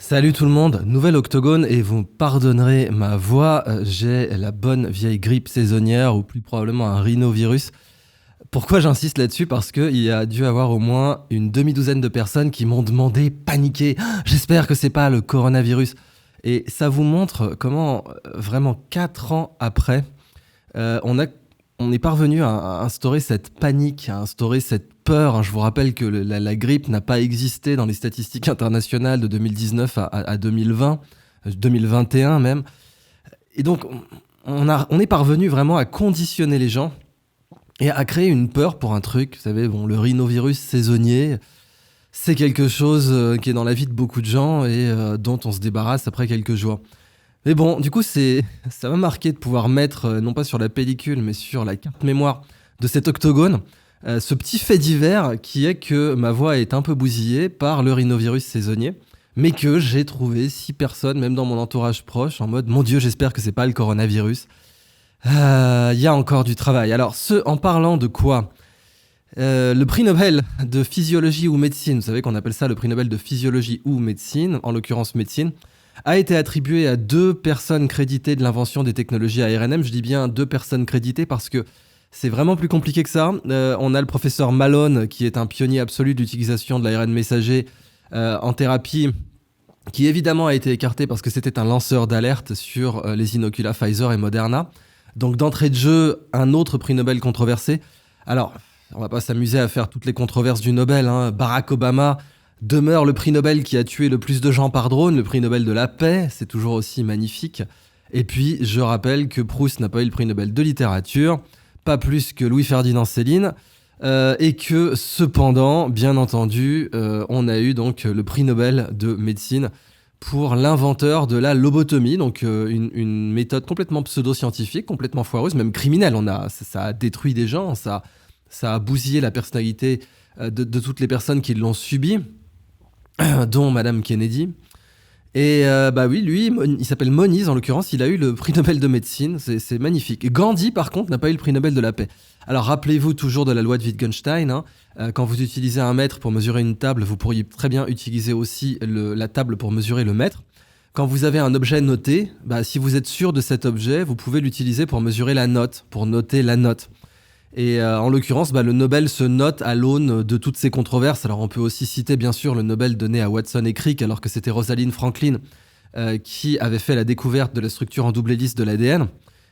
Salut tout le monde, nouvel octogone et vous pardonnerez ma voix, j'ai la bonne vieille grippe saisonnière ou plus probablement un rhinovirus. Pourquoi j'insiste là-dessus? Parce qu'il y a dû avoir au moins une demi-douzaine de personnes qui m'ont demandé, paniqué, j'espère que c'est pas le coronavirus. Et ça vous montre comment vraiment 4 ans après, on est parvenu à instaurer cette panique, à instaurer cette peur, hein. Je vous rappelle que la grippe n'a pas existé dans les statistiques internationales de 2019 à 2020, 2021 même. Et donc, on est parvenu vraiment à conditionner les gens et à créer une peur pour un truc. Vous savez, bon, le rhinovirus saisonnier, c'est quelque chose qui est dans la vie de beaucoup de gens et dont on se débarrasse après quelques jours. Mais bon, du coup, ça m'a marqué de pouvoir mettre, non pas sur la pellicule, mais sur la carte mémoire de cet octogone, ce petit fait divers qui est que ma voix est un peu bousillée par le rhinovirus saisonnier, mais que j'ai trouvé 6 personnes, même dans mon entourage proche, en mode « Mon Dieu, j'espère que c'est pas le coronavirus ». Il y a encore du travail. Alors, en parlant de quoi le prix Nobel de physiologie ou médecine, vous savez qu'on appelle ça le prix Nobel de physiologie ou médecine, en l'occurrence médecine, a été attribué à 2 personnes créditées de l'invention des technologies ARNM. Je dis bien 2 personnes créditées parce que c'est vraiment plus compliqué que ça. On a le professeur Malone, qui est un pionnier absolu de l'utilisation de l'ARN messager en thérapie, qui évidemment a été écarté parce que c'était un lanceur d'alerte sur les inoculats Pfizer et Moderna. Donc d'entrée de jeu, un autre prix Nobel controversé. Alors, on va pas s'amuser à faire toutes les controverses du Nobel, hein. Barack Obama demeure le prix Nobel qui a tué le plus de gens par drone, le prix Nobel de la paix, c'est toujours aussi magnifique. Et puis, je rappelle que Proust n'a pas eu le prix Nobel de littérature, pas plus que Louis-Ferdinand Céline, et que cependant, bien entendu, on a eu donc le prix Nobel de médecine pour l'inventeur de la lobotomie, donc une méthode complètement pseudo-scientifique, complètement foireuse, même criminelle. Ça a détruit des gens, ça a bousillé la personnalité de toutes les personnes qui l'ont subi, dont Madame Kennedy. Et bah oui, lui, il s'appelle Moniz en l'occurrence, il a eu le prix Nobel de médecine, c'est magnifique. Gandhi, par contre, n'a pas eu le prix Nobel de la paix. Alors rappelez-vous toujours de la loi de Wittgenstein, hein. Quand vous utilisez un mètre pour mesurer une table, vous pourriez très bien utiliser aussi la table pour mesurer le mètre. Quand vous avez un objet noté, bah, si vous êtes sûr de cet objet, vous pouvez l'utiliser pour mesurer la note, pour noter la note. Et en l'occurrence, bah, le Nobel se note à l'aune de toutes ces controverses. Alors on peut aussi citer bien sûr le Nobel donné à Watson et Crick, alors que c'était Rosalind Franklin qui avait fait la découverte de la structure en double hélice de l'ADN.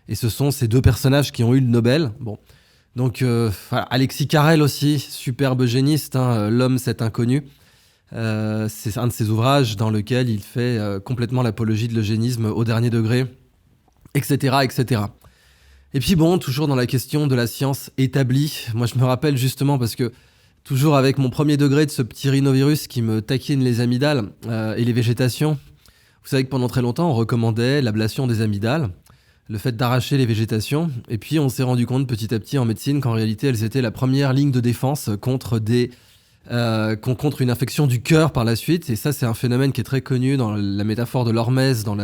Et ce sont ces 2 personnages qui ont eu le Nobel. Bon. Donc voilà. Alexis Carrel aussi, superbe géniste, hein, L'homme c'est inconnu. C'est un de ses ouvrages dans lequel il fait complètement l'apologie de l'eugénisme au dernier degré, etc., etc. Et puis bon, toujours dans la question de la science établie, moi je me rappelle justement parce que toujours avec mon premier degré de ce petit rhinovirus qui me taquine les amygdales et les végétations, vous savez que pendant très longtemps on recommandait l'ablation des amygdales, le fait d'arracher les végétations, et puis on s'est rendu compte petit à petit en médecine qu'en réalité elles étaient la première ligne de défense contre contre une infection du cœur par la suite. Et ça c'est un phénomène qui est très connu dans la métaphore de l'hormèse, dans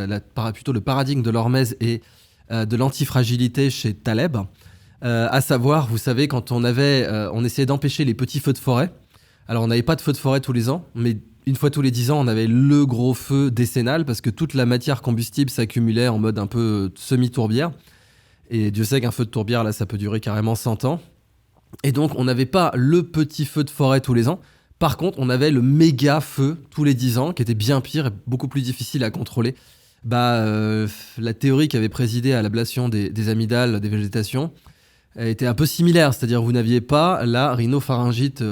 plutôt le paradigme de l'hormèse et de l'antifragilité chez Taleb, à savoir, vous savez, quand on essayait d'empêcher les petits feux de forêt. Alors on n'avait pas de feux de forêt tous les ans, mais une fois tous les 10 ans, on avait le gros feu décennal parce que toute la matière combustible s'accumulait en mode un peu semi-tourbière. Et Dieu sait qu'un feu de tourbière, là, ça peut durer carrément 100 ans. Et donc on n'avait pas le petit feu de forêt tous les ans. Par contre, on avait le méga feu tous les 10 ans, qui était bien pire et beaucoup plus difficile à contrôler. La théorie qui avait présidé à l'ablation des amygdales, des végétations, était un peu similaire. C'est-à-dire vous n'aviez pas la rhinopharyngite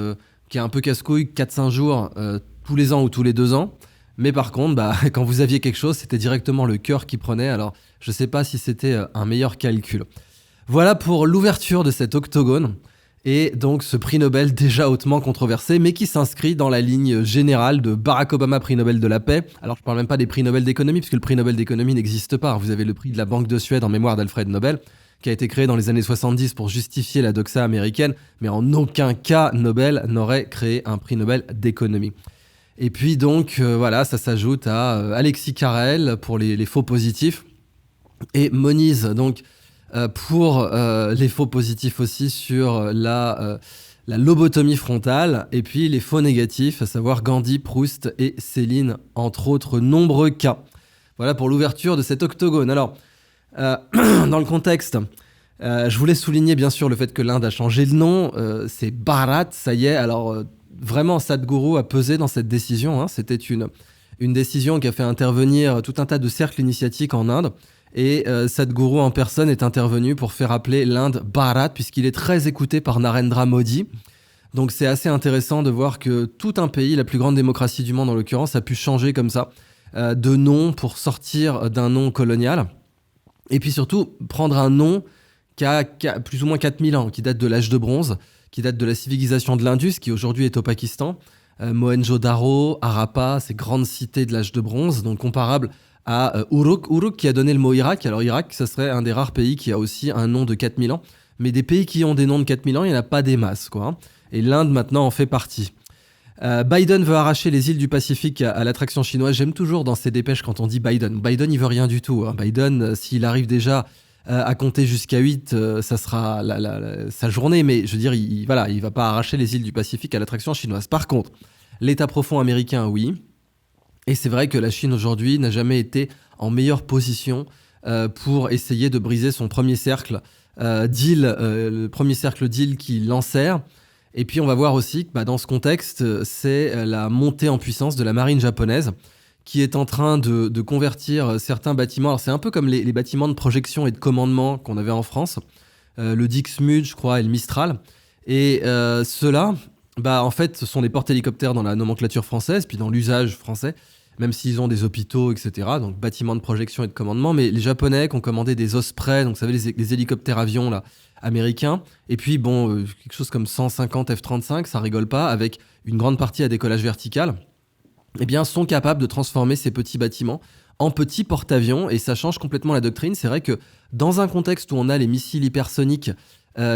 qui est un peu casse-couille 4-5 jours tous les ans ou tous les 2 ans. Mais par contre, quand vous aviez quelque chose, c'était directement le cœur qui prenait. Alors, je ne sais pas si c'était un meilleur calcul. Voilà pour l'ouverture de cet octogone. Et donc ce prix Nobel déjà hautement controversé, mais qui s'inscrit dans la ligne générale de Barack Obama, prix Nobel de la paix. Alors je ne parle même pas des prix Nobel d'économie, puisque le prix Nobel d'économie n'existe pas. Vous avez le prix de la Banque de Suède en mémoire d'Alfred Nobel, qui a été créé dans les années 70 pour justifier la doxa américaine, mais en aucun cas Nobel n'aurait créé un prix Nobel d'économie. Et puis donc voilà, ça s'ajoute à Alexis Carrel pour les faux positifs, et Moniz donc pour les faux positifs aussi sur la lobotomie frontale, et puis les faux négatifs, à savoir Gandhi, Proust et Céline, entre autres nombreux cas. Voilà pour l'ouverture de cet octogone. Alors, dans le contexte, je voulais souligner bien sûr le fait que l'Inde a changé de nom. C'est Bharat, ça y est. Alors, vraiment, Sadhguru a pesé dans cette décision. Hein. C'était une décision qui a fait intervenir tout un tas de cercles initiatiques en Inde. Et Sadhguru en personne est intervenu pour faire appeler l'Inde Bharat, puisqu'il est très écouté par Narendra Modi. Donc c'est assez intéressant de voir que tout un pays, la plus grande démocratie du monde en l'occurrence, a pu changer comme ça de nom pour sortir d'un nom colonial. Et puis surtout, prendre un nom qui a plus ou moins 4000 ans, qui date de l'âge de bronze, qui date de la civilisation de l'Indus, qui aujourd'hui est au Pakistan. Mohenjo-Daro, Harappa, ces grandes cités de l'âge de bronze, donc comparables à Uruk qui a donné le mot Irak. Alors Irak, ça serait un des rares pays qui a aussi un nom de 4000 ans. Mais des pays qui ont des noms de 4000 ans, il n'y en a pas des masses, quoi. Et l'Inde, maintenant, en fait partie. Biden veut arracher les îles du Pacifique à l'attraction chinoise. J'aime toujours dans ces dépêches quand on dit Biden. Biden, il veut rien du tout. Hein. Biden, s'il arrive déjà à compter jusqu'à 8, ça sera sa journée. Mais je veux dire, il va pas arracher les îles du Pacifique à l'attraction chinoise. Par contre, l'État profond américain, oui. Et c'est vrai que la Chine aujourd'hui n'a jamais été en meilleure position pour essayer de briser son premier cercle deal, le premier cercle deal qui l'enserre. Et puis on va voir aussi que dans ce contexte, c'est la montée en puissance de la marine japonaise qui est en train de convertir certains bâtiments. Alors c'est un peu comme les bâtiments de projection et de commandement qu'on avait en France, le Dixmude, je crois, et le Mistral. Et ceux-là, en fait, ce sont des porte-hélicoptères dans la nomenclature française, puis dans l'usage français, même s'ils ont des hôpitaux, etc. Donc bâtiments de projection et de commandement. Mais les Japonais qui ont commandé des Osprey, donc vous savez, les hélicoptères avions là, américains, et puis quelque chose comme 150 F-35, ça rigole pas, avec une grande partie à décollage vertical, eh bien, sont capables de transformer ces petits bâtiments en petits porte-avions, et ça change complètement la doctrine. C'est vrai que dans un contexte où on a les missiles hypersoniques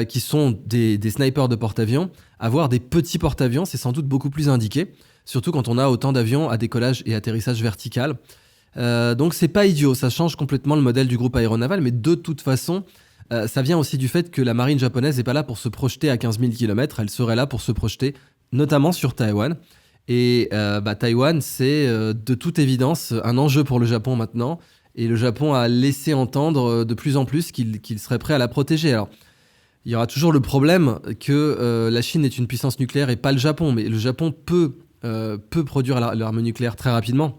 qui sont des snipers de porte-avions, avoir des petits porte-avions, c'est sans doute beaucoup plus indiqué, surtout quand on a autant d'avions à décollage et atterrissage vertical. Donc c'est pas idiot, ça change complètement le modèle du groupe aéronaval, mais de toute façon, ça vient aussi du fait que la marine japonaise n'est pas là pour se projeter à 15 000 km, elle serait là pour se projeter notamment sur Taïwan. Et Taïwan, c'est de toute évidence un enjeu pour le Japon maintenant, et le Japon a laissé entendre de plus en plus qu'il serait prêt à la protéger. Alors, il y aura toujours le problème que la Chine est une puissance nucléaire et pas le Japon, mais le Japon peut produire l'arme nucléaire très rapidement.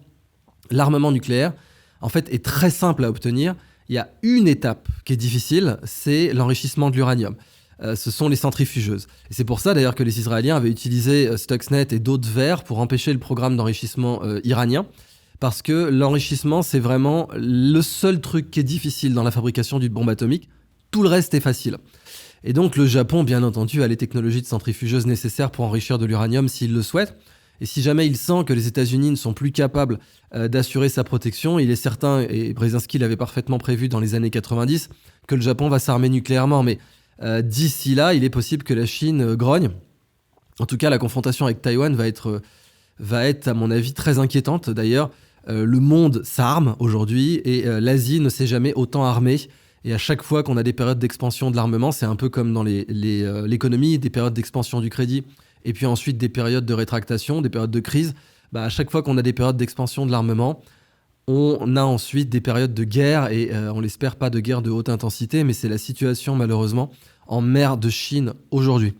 L'armement nucléaire, en fait, est très simple à obtenir. Il y a une étape qui est difficile, c'est l'enrichissement de l'uranium. Ce sont les centrifugeuses. Et c'est pour ça d'ailleurs que les Israéliens avaient utilisé Stuxnet et d'autres verres pour empêcher le programme d'enrichissement iranien. Parce que l'enrichissement, c'est vraiment le seul truc qui est difficile dans la fabrication d'une bombe atomique. Tout le reste est facile. Et donc le Japon, bien entendu, a les technologies de centrifugeuses nécessaires pour enrichir de l'uranium s'il le souhaite. Et si jamais il sent que les États-Unis ne sont plus capables d'assurer sa protection, il est certain, et Brzezinski l'avait parfaitement prévu dans les années 90, que le Japon va s'armer nucléairement. Mais d'ici là, il est possible que la Chine grogne. En tout cas, la confrontation avec Taïwan va être, à mon avis, très inquiétante. D'ailleurs, le monde s'arme aujourd'hui et l'Asie ne s'est jamais autant armée. Et à chaque fois qu'on a des périodes d'expansion de l'armement, c'est un peu comme dans l'économie, des périodes d'expansion du crédit, et puis ensuite des périodes de rétractation, des périodes de crise. À chaque fois qu'on a des périodes d'expansion de l'armement, on a ensuite des périodes de guerre, et on l'espère pas de guerre de haute intensité, mais c'est la situation malheureusement en mer de Chine aujourd'hui.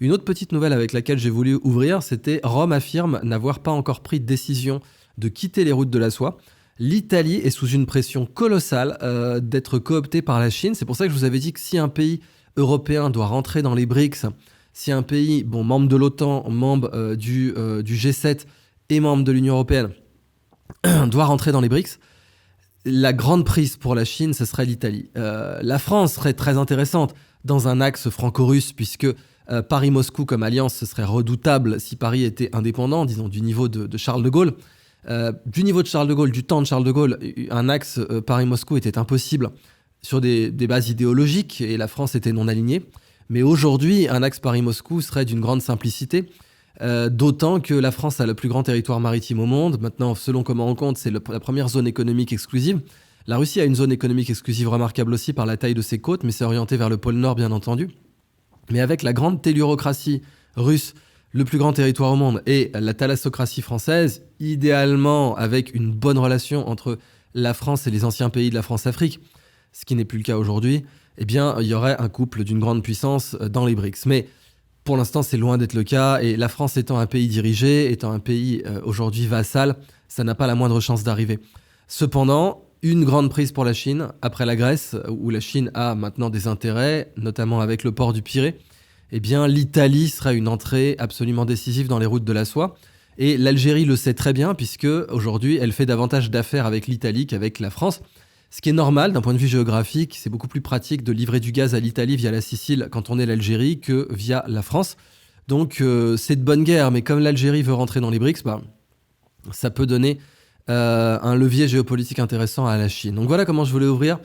Une autre petite nouvelle avec laquelle j'ai voulu ouvrir, c'était Rome affirme n'avoir pas encore pris de décision de quitter les routes de la soie. L'Italie est sous une pression colossale d'être cooptée par la Chine. C'est pour ça que je vous avais dit que si un pays européen doit rentrer dans les BRICS, si un pays, membre de l'OTAN, membre du G7 et membre de l'Union européenne, doit rentrer dans les BRICS, la grande prise pour la Chine, ce serait l'Italie. La France serait très intéressante dans un axe franco-russe, puisque Paris-Moscou comme alliance, ce serait redoutable si Paris était indépendant, disons, du niveau de Charles de Gaulle. Du niveau de Charles de Gaulle, du temps de Charles de Gaulle, un axe Paris-Moscou était impossible sur des bases idéologiques, et la France était non alignée. Mais aujourd'hui, un axe Paris-Moscou serait d'une grande simplicité, d'autant que la France a le plus grand territoire maritime au monde. Maintenant, selon comment on compte, c'est la première zone économique exclusive. La Russie a une zone économique exclusive remarquable aussi par la taille de ses côtes, mais c'est orienté vers le pôle Nord, bien entendu. Mais avec la grande tellurocratie russe, le plus grand territoire au monde, et la thalassocratie française, idéalement avec une bonne relation entre la France et les anciens pays de la France-Afrique, ce qui n'est plus le cas aujourd'hui, eh bien, il y aurait un couple d'une grande puissance dans les BRICS. Mais pour l'instant, c'est loin d'être le cas, et la France étant un pays dirigé, étant un pays aujourd'hui vassal, ça n'a pas la moindre chance d'arriver. Cependant, une grande prise pour la Chine, après la Grèce, où la Chine a maintenant des intérêts, notamment avec le port du Pirée, eh bien, l'Italie serait une entrée absolument décisive dans les routes de la soie. Et l'Algérie le sait très bien, puisque aujourd'hui, elle fait davantage d'affaires avec l'Italie qu'avec la France. Ce qui est normal d'un point de vue géographique, c'est beaucoup plus pratique de livrer du gaz à l'Italie via la Sicile quand on est l'Algérie que via la France. Donc c'est de bonne guerre, mais comme l'Algérie veut rentrer dans les BRICS, ça peut donner un levier géopolitique intéressant à la Chine. Donc voilà comment je voulais ouvrir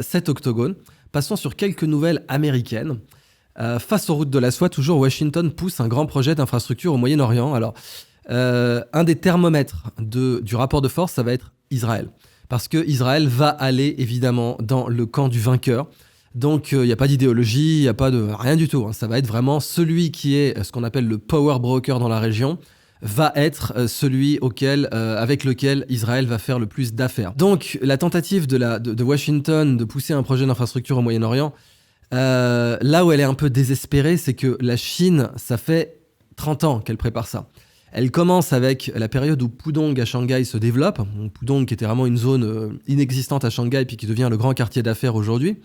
cet octogone. Passons sur quelques nouvelles américaines. Face aux routes de la soie, toujours Washington pousse un grand projet d'infrastructure au Moyen-Orient. Alors, un des thermomètres du rapport de force, ça va être Israël. Parce que Israël va aller évidemment dans le camp du vainqueur. Donc il n'y a pas d'idéologie, il n'y a pas de rien du tout. Hein. Ça va être vraiment celui qui est ce qu'on appelle le power broker dans la région, va être celui avec lequel Israël va faire le plus d'affaires. Donc la tentative de Washington de pousser un projet d'infrastructure au Moyen-Orient, là où elle est un peu désespérée, c'est que la Chine, ça fait 30 ans qu'elle prépare ça. Elle commence avec la période où Pudong à Shanghai se développe. Pudong qui était vraiment une zone inexistante à Shanghai puis qui devient le grand quartier d'affaires aujourd'hui.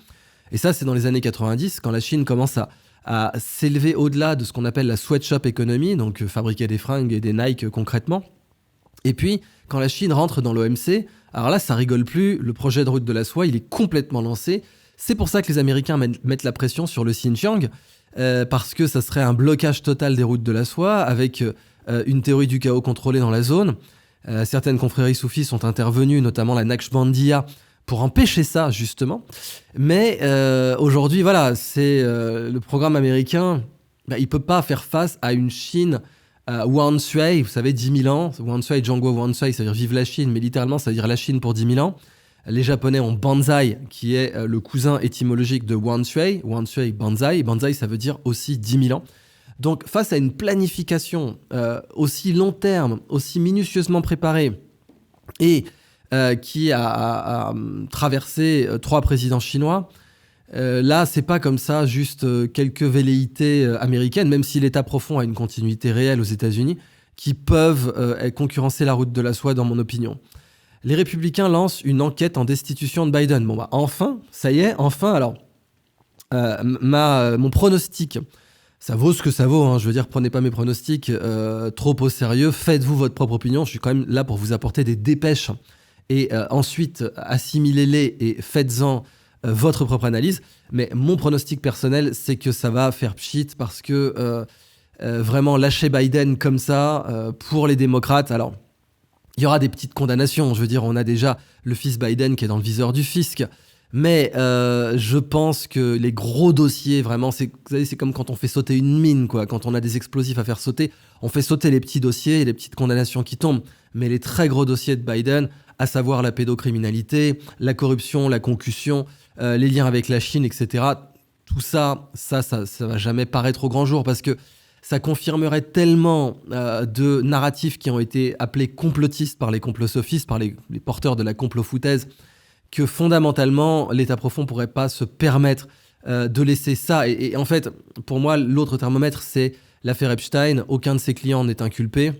Et ça, c'est dans les années 90, quand la Chine commence à s'élever au-delà de ce qu'on appelle la sweatshop economy, donc fabriquer des fringues et des Nike concrètement. Et puis, quand la Chine rentre dans l'OMC, alors là, ça rigole plus. Le projet de route de la soie, il est complètement lancé. C'est pour ça que les Américains mettent la pression sur le Xinjiang, parce que ça serait un blocage total des routes de la soie, avec une théorie du chaos contrôlé dans la zone. Certaines confréries soufis sont intervenues, notamment la Naqshbandiya, pour empêcher ça, justement. Mais aujourd'hui, voilà, c'est le programme américain, il ne peut pas faire face à une Chine Wan Sui, vous savez, 10 000 ans. Wan Sui, Zhongguo Wan Sui, ça veut dire vive la Chine, mais littéralement, ça veut dire la Chine pour 10 000 ans. Les Japonais ont Banzai, qui est le cousin étymologique de Wan Sui. Wan Sui, Banzai. Banzai, ça veut dire aussi 10 000 ans. Donc, face à une planification aussi long terme, aussi minutieusement préparée, et qui a traversé 3 présidents chinois, là, c'est pas comme ça, juste quelques velléités américaines, même si l'État profond a une continuité réelle aux États-Unis, qui peuvent concurrencer la route de la soie, dans mon opinion. Les Républicains lancent une enquête en destitution de Biden. Bon, enfin, ça y est, enfin. Alors, mon pronostic, ça vaut ce que ça vaut. Hein, je veux dire, prenez pas mes pronostics trop au sérieux. Faites-vous votre propre opinion. Je suis quand même là pour vous apporter des dépêches. Et ensuite, assimilez-les et faites-en votre propre analyse. Mais mon pronostic personnel, c'est que ça va faire pchit parce que vraiment lâcher Biden comme ça, pour les démocrates, alors... Il y aura des petites condamnations. Je veux dire, on a déjà le fils Biden qui est dans le viseur du fisc. Mais je pense que les gros dossiers, vraiment, vous savez, c'est comme quand on fait sauter une mine, quoi. Quand on a des explosifs à faire sauter, on fait sauter les petits dossiers et les petites condamnations qui tombent. Mais les très gros dossiers de Biden, à savoir la pédocriminalité, la corruption, la concussion, les liens avec la Chine, etc., tout ça va jamais paraître au grand jour parce que ça confirmerait tellement de narratifs qui ont été appelés complotistes par les complosophistes, par les porteurs de la complofoutaise, que fondamentalement, l'État profond ne pourrait pas se permettre de laisser ça. Et en fait, pour moi, l'autre thermomètre, c'est l'affaire Epstein. Aucun de ses clients n'est inculpé.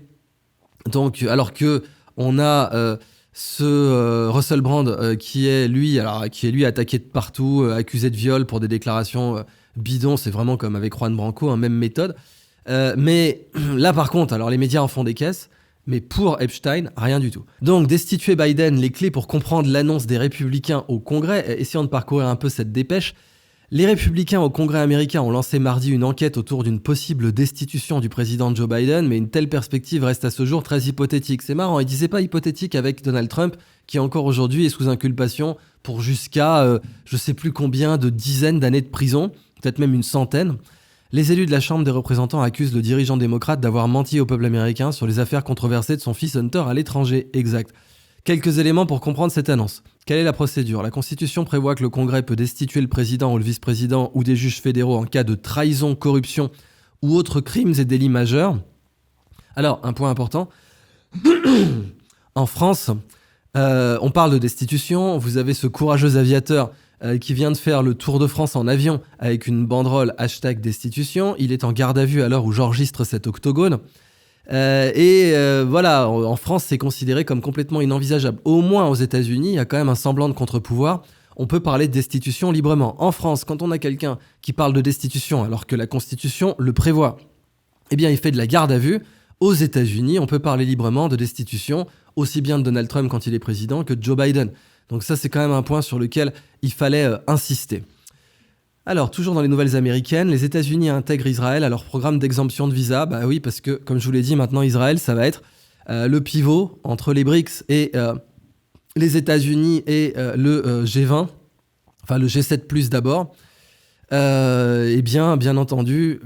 Donc, alors qu'on a ce Russell Brand qui est lui attaqué de partout, accusé de viol pour des déclarations bidons. C'est vraiment comme avec Juan Branco, hein, même méthode. Mais là par contre, alors les médias en font des caisses, mais pour Epstein, rien du tout. Donc destituer Biden, les clés pour comprendre l'annonce des républicains au Congrès, essayons de parcourir un peu cette dépêche. Les républicains au Congrès américain ont lancé mardi une enquête autour d'une possible destitution du président Joe Biden, mais une telle perspective reste à ce jour très hypothétique. C'est marrant, ils disaient pas hypothétique avec Donald Trump, qui encore aujourd'hui est sous inculpation pour jusqu'à je sais plus combien de dizaines d'années de prison, peut-être même une centaine. Les élus de la Chambre des représentants accusent le dirigeant démocrate d'avoir menti au peuple américain sur les affaires controversées de son fils Hunter à l'étranger. Exact. Quelques éléments pour comprendre cette annonce. Quelle est la procédure ? La Constitution prévoit que le Congrès peut destituer le président ou le vice-président ou des juges fédéraux en cas de trahison, corruption ou autres crimes et délits majeurs. Alors, un point important. En France, on parle de destitution. Vous avez ce courageux aviateur qui vient de faire le Tour de France en avion avec une banderole #destitution. Il est en garde à vue à l'heure où j'enregistre cet octogone. Voilà, en France, c'est considéré comme complètement inenvisageable. Au moins aux États-Unis, il y a quand même un semblant de contre-pouvoir. On peut parler de destitution librement. En France, quand on a quelqu'un qui parle de destitution alors que la Constitution le prévoit, eh bien, il fait de la garde à vue. Aux États-Unis, on peut parler librement de destitution, aussi bien de Donald Trump quand il est président que de Joe Biden. Donc ça, c'est quand même un point sur lequel il fallait insister. Alors, toujours dans les nouvelles américaines, les États-Unis intègrent Israël à leur programme d'exemption de visa. Bah oui, parce que, comme je vous l'ai dit, maintenant, Israël, ça va être le pivot entre les BRICS et les États-Unis et le G20, enfin le G7+, d'abord. Bien entendu,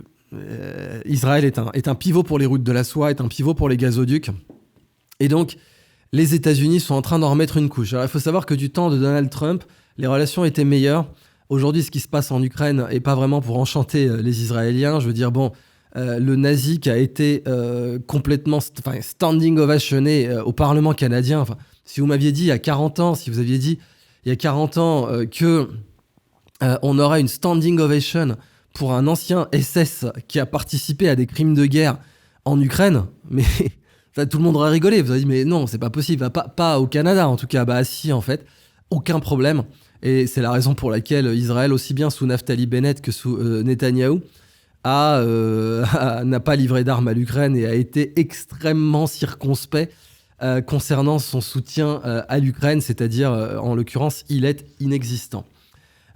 Israël est un pivot pour les routes de la soie, est un pivot pour les gazoducs. Et donc, les États-Unis sont en train d'en remettre une couche. Alors, il faut savoir que du temps de Donald Trump, les relations étaient meilleures. Aujourd'hui, ce qui se passe en Ukraine n'est pas vraiment pour enchanter les Israéliens. Je veux dire, le nazi qui a été complètement standing ovationné au Parlement canadien. Enfin, si vous m'aviez dit il y a 40 ans, si vous aviez dit il y a 40 ans que on aurait une standing ovation pour un ancien SS qui a participé à des crimes de guerre en Ukraine, mais tout le monde aurait rigolé. Vous avez dit, mais non, c'est pas possible. Pas au Canada, en tout cas. Bah si, en fait, aucun problème. Et c'est la raison pour laquelle Israël, aussi bien sous Naftali Bennett que sous Netanyahou, n'a pas livré d'armes à l'Ukraine et a été extrêmement circonspect concernant son soutien à l'Ukraine, c'est-à-dire, en l'occurrence, il est inexistant.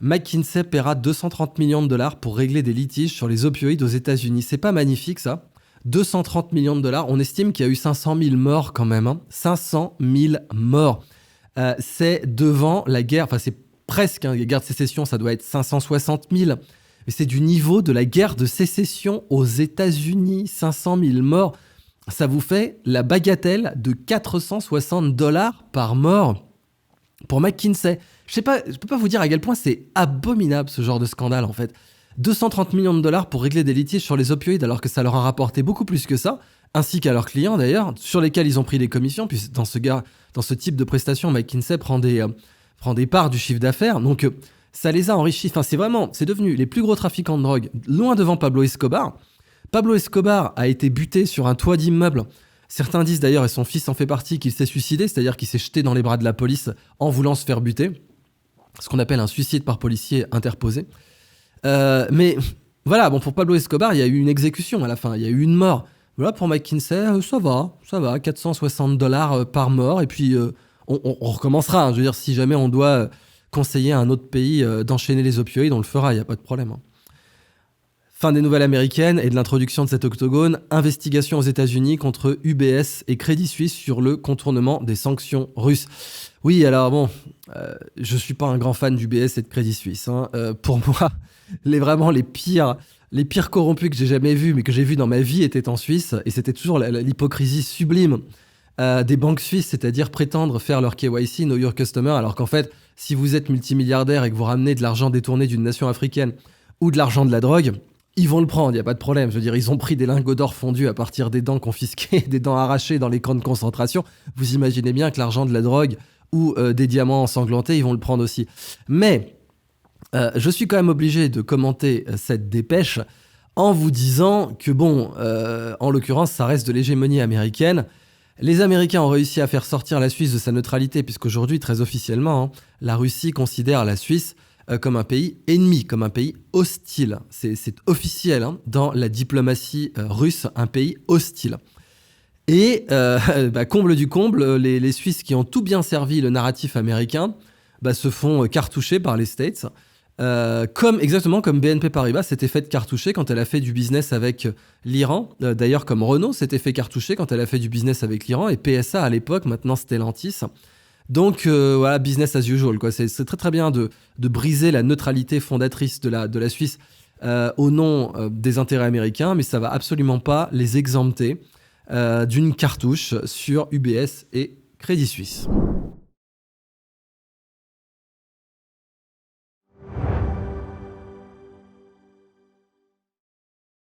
McKinsey paiera 230 millions de dollars pour régler des litiges sur les opioïdes aux États-Unis. C'est pas magnifique, ça ? 230 millions de dollars. On estime qu'il y a eu 500 000 morts quand même. 500 000 morts. C'est devant la guerre, enfin c'est presque, la guerre de sécession, ça doit être 560 000. Mais c'est du niveau de la guerre de sécession aux États-Unis. 500 000 morts. Ça vous fait la bagatelle de 460 dollars par mort pour McKinsey. Je peux pas vous dire à quel point c'est abominable ce genre de scandale en fait. 230 millions de dollars pour régler des litiges sur les opioïdes alors que ça leur a rapporté beaucoup plus que ça, ainsi qu'à leurs clients d'ailleurs, sur lesquels ils ont pris des commissions, puis dans ce type de prestations, McKinsey prend des parts du chiffre d'affaires, donc ça les a enrichis. Enfin, c'est devenu les plus gros trafiquants de drogue, loin devant Pablo Escobar. Pablo Escobar a été buté sur un toit d'immeuble. Certains disent d'ailleurs, et son fils en fait partie, qu'il s'est suicidé, c'est-à-dire qu'il s'est jeté dans les bras de la police en voulant se faire buter. Ce qu'on appelle un suicide par policier interposé. Mais voilà, pour Pablo Escobar, il y a eu une exécution à la fin, il y a eu une mort. Voilà, pour McKinsey, ça va, 460 dollars par mort, et puis on recommencera. Je veux dire, si jamais on doit conseiller à un autre pays d'enchaîner les opioïdes, on le fera, il n'y a pas de problème. Fin des nouvelles américaines et de l'introduction de cet octogone, investigation aux États-Unis contre UBS et Crédit Suisse sur le contournement des sanctions russes. Oui, alors je suis pas un grand fan d'UBS et de Crédit Suisse. Pour moi, les pires corrompus que j'ai jamais vus, mais que j'ai vus dans ma vie, étaient en Suisse, et c'était toujours l'hypocrisie sublime des banques suisses, c'est-à-dire prétendre faire leur KYC, Know Your Customer, alors qu'en fait, si vous êtes multimilliardaire et que vous ramenez de l'argent détourné d'une nation africaine ou de l'argent de la drogue, ils vont le prendre, il n'y a pas de problème. Je veux dire, ils ont pris des lingots d'or fondus à partir des dents confisquées, des dents arrachées dans les camps de concentration. Vous imaginez bien que l'argent de la drogue ou des diamants ensanglantés, ils vont le prendre aussi. Mais je suis quand même obligé de commenter cette dépêche en vous disant que en l'occurrence, ça reste de l'hégémonie américaine. Les Américains ont réussi à faire sortir la Suisse de sa neutralité, puisqu'aujourd'hui, très officiellement, la Russie considère la Suisse comme un pays ennemi, comme un pays hostile. C'est officiel dans la diplomatie russe, un pays hostile. Et comble du comble, les Suisses qui ont tout bien servi le narratif américain se font cartoucher par les States, exactement comme BNP Paribas s'était fait cartoucher quand elle a fait du business avec l'Iran. D'ailleurs, comme Renault s'était fait cartoucher quand elle a fait du business avec l'Iran, et PSA à l'époque, maintenant Stellantis. Donc voilà, business as usual, quoi. C'est très très bien de briser la neutralité fondatrice de la Suisse au nom des intérêts américains, mais ça va absolument pas les exempter d'une cartouche sur UBS et Crédit Suisse.